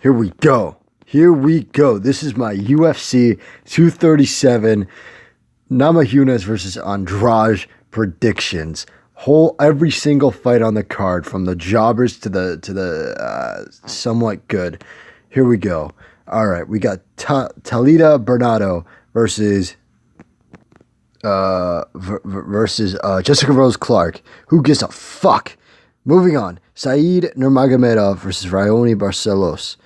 Here we go. Here we go. This is my UFC 237 Namajunas versus Andrade predictions. Every single fight on the card, from the jobbers to the somewhat good. Here we go. All right, we got Talita Bernardo versus Jessica Rose Clark. Who gives a fuck? Moving on. Saeed Nurmagomedov versus Raoni Barcelos.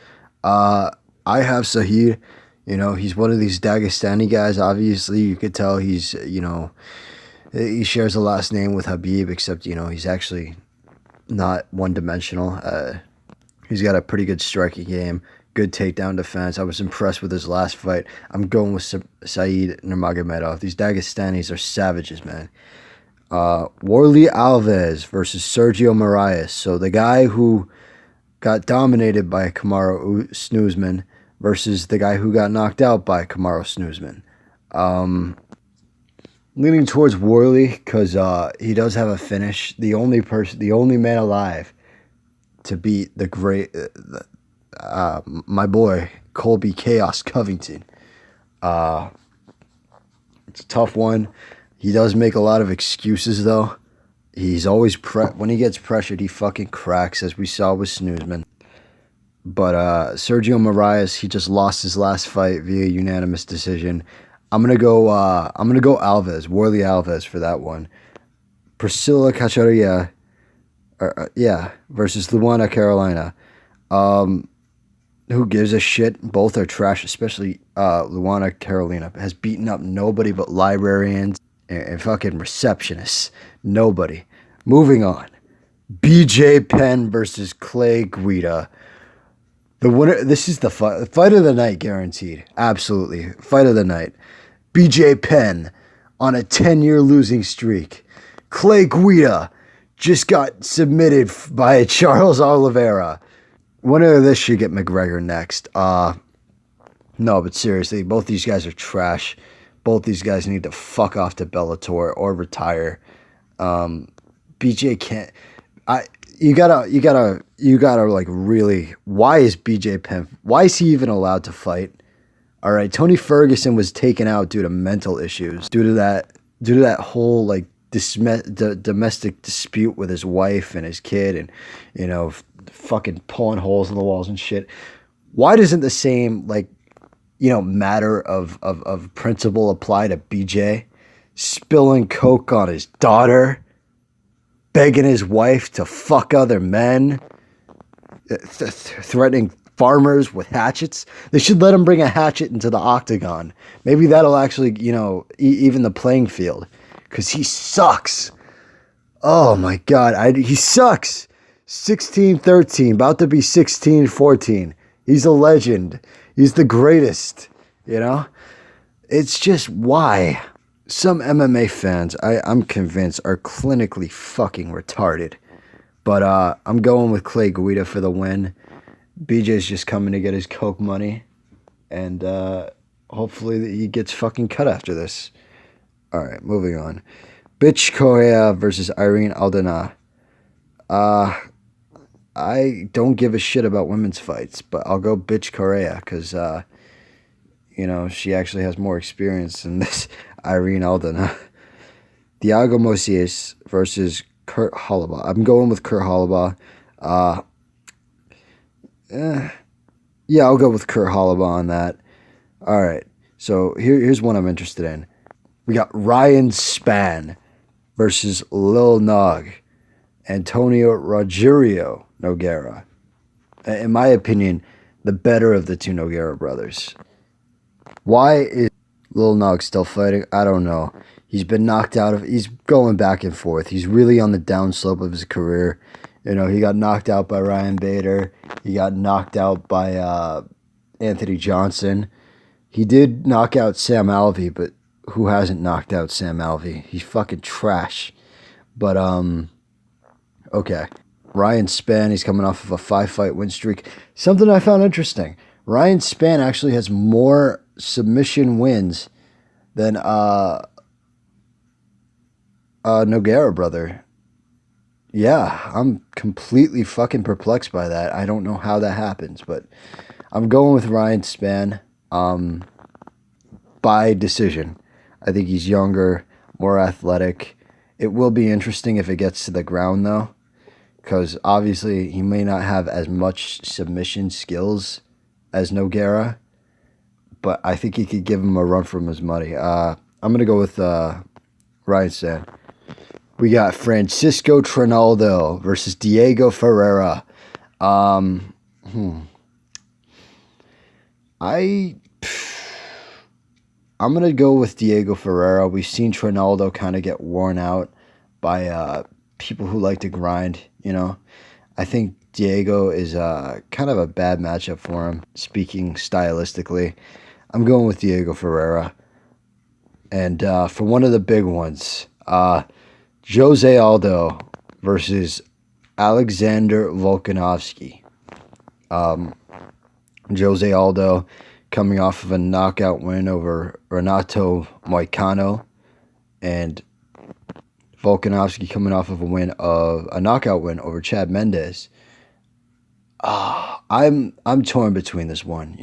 I have Saeed. You know, he's one of these Dagestani guys. Obviously, you could tell he's, he shares a last name with Habib, except, he's actually not one-dimensional. He's got a pretty good striking game, good takedown defense. I was impressed with his last fight. I'm going with Saeed Nurmagomedov. These Dagestanis are savages, man. Warlley Alves versus Sergio Moraes. So the guy who got dominated by Kamaru Snoozman versus the guy who got knocked out by Kamaru Snoozman. Leaning towards Warlley because he does have a finish. The only man alive to beat the great, my boy Colby Chaos Covington. It's a tough one. He does make a lot of excuses, though. He's always when he gets pressured, he fucking cracks, as we saw with Snoozman. But Sergio Moraes, he just lost his last fight via unanimous decision. I'm gonna go Alves, Warlley Alves for that one. Priscilla Cachoeira, versus Luana Carolina. Who gives a shit? Both are trash, especially Luana Carolina has beaten up nobody but librarians and fucking receptionists. Nobody. Moving on. BJ Penn versus Clay Guida. The winner. This is the fight of the night, guaranteed. Absolutely, fight of the night. BJ Penn on a 10-year losing streak. Clay Guida just got submitted by Charles Oliveira. Winner of this should get McGregor next. No, but seriously, both these guys are trash. Both these guys need to fuck off to Bellator or retire. BJ can't. You gotta like really. Why is BJ Penn? Why is he even allowed to fight? All right, Tony Ferguson was taken out due to mental issues, due to that whole like domestic dispute with his wife and his kid, and fucking pulling holes in the walls and shit. Why doesn't the same matter of principle apply to BJ? Spilling coke on his daughter, begging his wife to fuck other men, threatening farmers with hatchets. They should let him bring a hatchet into the octagon. Maybe that'll actually, even the playing field, because he sucks. Oh my God, he sucks. 16-13, about to be 16-14. He's a legend. He's the greatest, It's just why some MMA fans, I'm convinced, are clinically fucking retarded. But I'm going with Clay Guida for the win. BJ's just coming to get his coke money. And hopefully he gets fucking cut after this. All right, moving on. Bitch Correa versus Irene Aldana. I don't give a shit about women's fights, but I'll go Bitch Correa because, she actually has more experience than this Irene Aldana. Thiago Moises versus Kurt Holobaugh. I'm going with Kurt Holobaugh. Yeah, I'll go with Kurt Holobaugh on that. All right, so here's one I'm interested in. We got Ryan Spann versus Lil Nog. Antonio Rogerio Nogueira. In my opinion, the better of the two Nogueira brothers. Why is Lil Nog still fighting? I don't know. He's been knocked out of. He's going back and forth. He's really on the downslope of his career. He got knocked out by Ryan Bader. He got knocked out by Anthony Johnson. He did knock out Sam Alvey, but who hasn't knocked out Sam Alvey? He's fucking trash. But okay. Ryan Spann, he's coming off of a 5-fight win streak. Something I found interesting. Ryan Spann actually has more submission wins than Nogueira brother. Yeah, I'm completely fucking perplexed by that. I don't know how that happens, but I'm going with Ryan Spann by decision. I think he's younger, more athletic. It will be interesting if it gets to the ground, though, because obviously he may not have as much submission skills as Nogueira, but I think he could give him a run from his money. I'm going to go with Ryan Spann. We got Francisco Trinaldo versus Diego Ferreira. Um, hmm. I I'm gonna go with Diego Ferreira. We've seen Trinaldo kind of get worn out by people who like to grind. I think Diego is kind of a bad matchup for him. Speaking stylistically, I'm going with Diego Ferreira. And for one of the big ones, Jose Aldo versus Alexander Volkanovski. Jose Aldo coming off of a knockout win over Renato Moicano, and Volkanovski coming off of a knockout win over Chad Mendes. I'm torn between this one.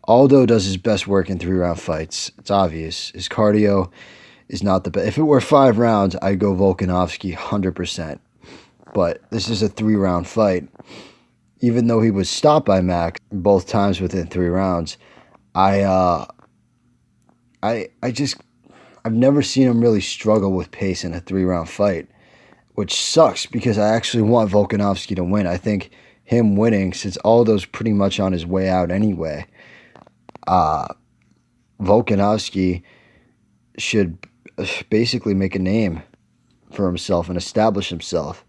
Aldo does his best work in 3-round fights. It's obvious. His cardio is not the best. If it were 5 rounds, I'd go Volkanovski 100%. But this is a 3-round fight. Even though he was stopped by Max both times within 3 rounds, I just I've never seen him really struggle with pace in a 3-round fight, which sucks because I actually want Volkanovski to win. I think him winning, since Aldo's pretty much on his way out anyway, Volkanovski should basically make a name for himself and establish himself.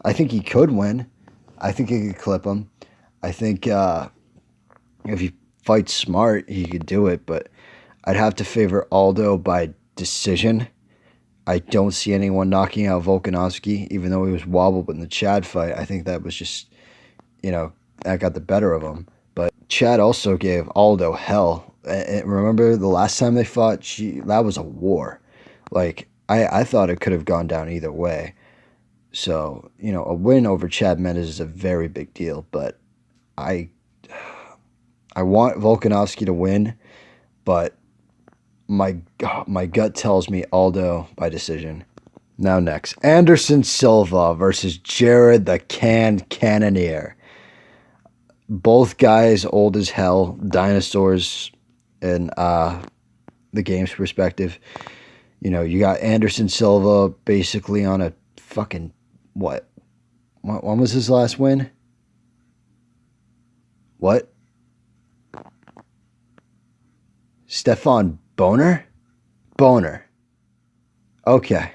I think he could win. I think he could clip him. I think if he fights smart, he could do it, but I'd have to favor Aldo by decision. I don't see anyone knocking out Volkanovski, even though he was wobbled in the Chad fight. I think that was just, that got the better of him. But Chad also gave Aldo hell. And remember the last time they fought? That was a war. Like, I thought it could have gone down either way. So, a win over Chad Mendes is a very big deal. But I want Volkanovski to win, but my gut tells me Aldo by decision. Now next, Anderson Silva versus Jared the Cannonier. Both guys old as hell, dinosaurs in the game's perspective. You got Anderson Silva basically on a fucking what? When was his last win? What? Stefan Boner? Boner. Okay.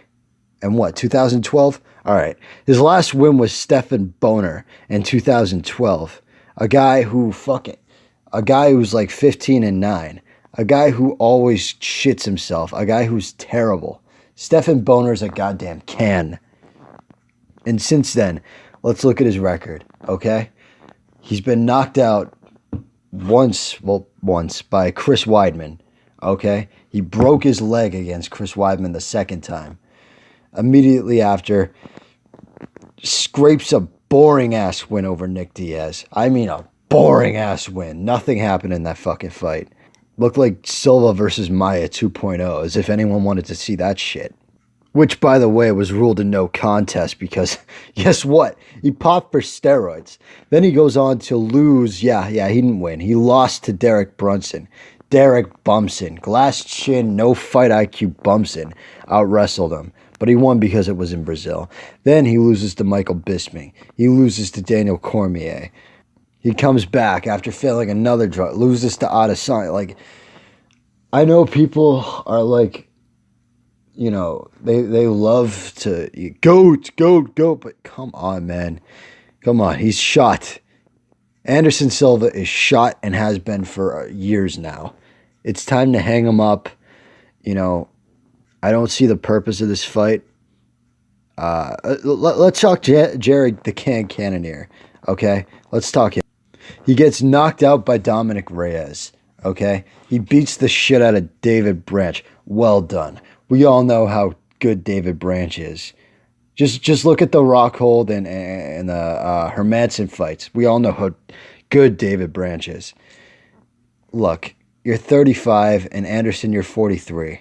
And what, 2012? All right. His last win was Stefan Boner in 2012. A guy who's like 15-9. A guy who always shits himself. A guy who's terrible. Stefan Boner's a goddamn can. And since then, let's look at his record, okay? He's been knocked out once by Chris Weidman, okay? He broke his leg against Chris Weidman the second time. Immediately after, scrapes a boring-ass win over Nick Diaz. I mean a boring-ass win. Nothing happened in that fucking fight. Looked like Silva versus Maia 2.0, as if anyone wanted to see that shit. Which, by the way, was ruled a no contest because, guess what? He popped for steroids. Then he goes on to lose. Yeah, he didn't win. He lost to Derek Brunson. Derek Bumson. Glass chin, no fight IQ Bumson out-wrestled him. But he won because it was in Brazil. Then he loses to Michael Bisping. He loses to Daniel Cormier. He comes back after failing another drug. Loses to Adesanya. Like, I know people are like, they love to goat, but come on, man. Come on, he's shot. Anderson Silva is shot and has been for years now. It's time to hang him up. I don't see the purpose of this fight. Let's talk Jared the Cannonier, okay? Let's talk him. He gets knocked out by Dominic Reyes, okay? He beats the shit out of David Branch. Well done. We all know how good David Branch is. Just look at the Rockhold and the Hermanson fights. We all know how good David Branch is. Look, you're 35, and Anderson, you're 43.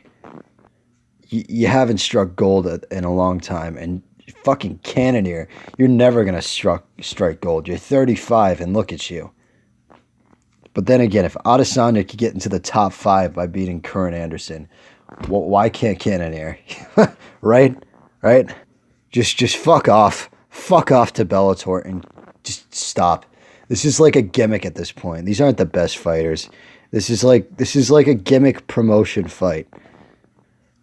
You haven't struck gold in a long time, and fucking Cannonier, you're never gonna strike gold. You're 35, and look at you. But then again, if Adesanya could get into the top 5 by beating Curran Anderson, why can't Cannonier? Right? Right? Just fuck off. Fuck off to Bellator and just stop. This is like a gimmick at this point. These aren't the best fighters. This is like a gimmick promotion fight.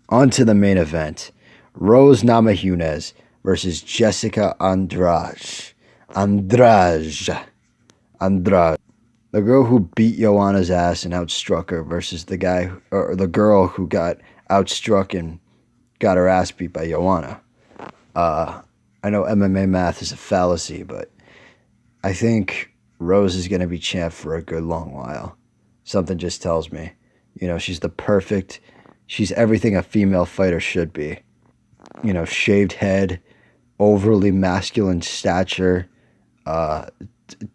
On to the main event. Rose Namajunas versus Jessica Andrade. Andrade. The girl who beat Joanna's ass and outstruck her versus the girl who got outstruck and got her ass beat by Joanna. I know MMA math is a fallacy, but I think Rose is going to be champ for a good long while. Something just tells me. She's everything a female fighter should be. Shaved head, overly masculine stature,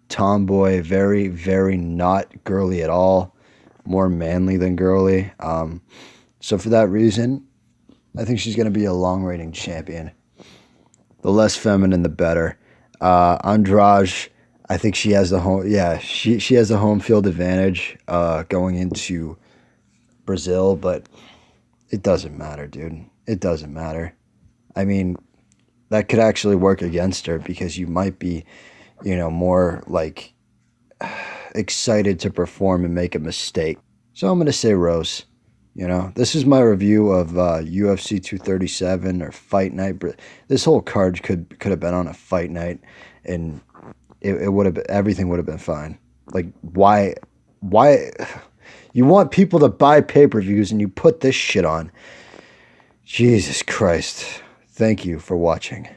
tomboy, very, very not girly at all, more manly than girly. So for that reason, I think she's going to be a long-reigning champion. The less feminine, the better. Andrade, I think she has the home. Yeah, she has the home field advantage going into Brazil, but it doesn't matter, dude. It doesn't matter. I mean, that could actually work against her because you might be, more like excited to perform and make a mistake. So I'm gonna say Rose. This is my review of UFC 237 or Fight Night. This whole card could have been on a Fight Night, and it would have everything would have been fine. Like why you want people to buy pay-per-views and you put this shit on? Jesus Christ! Thank you for watching.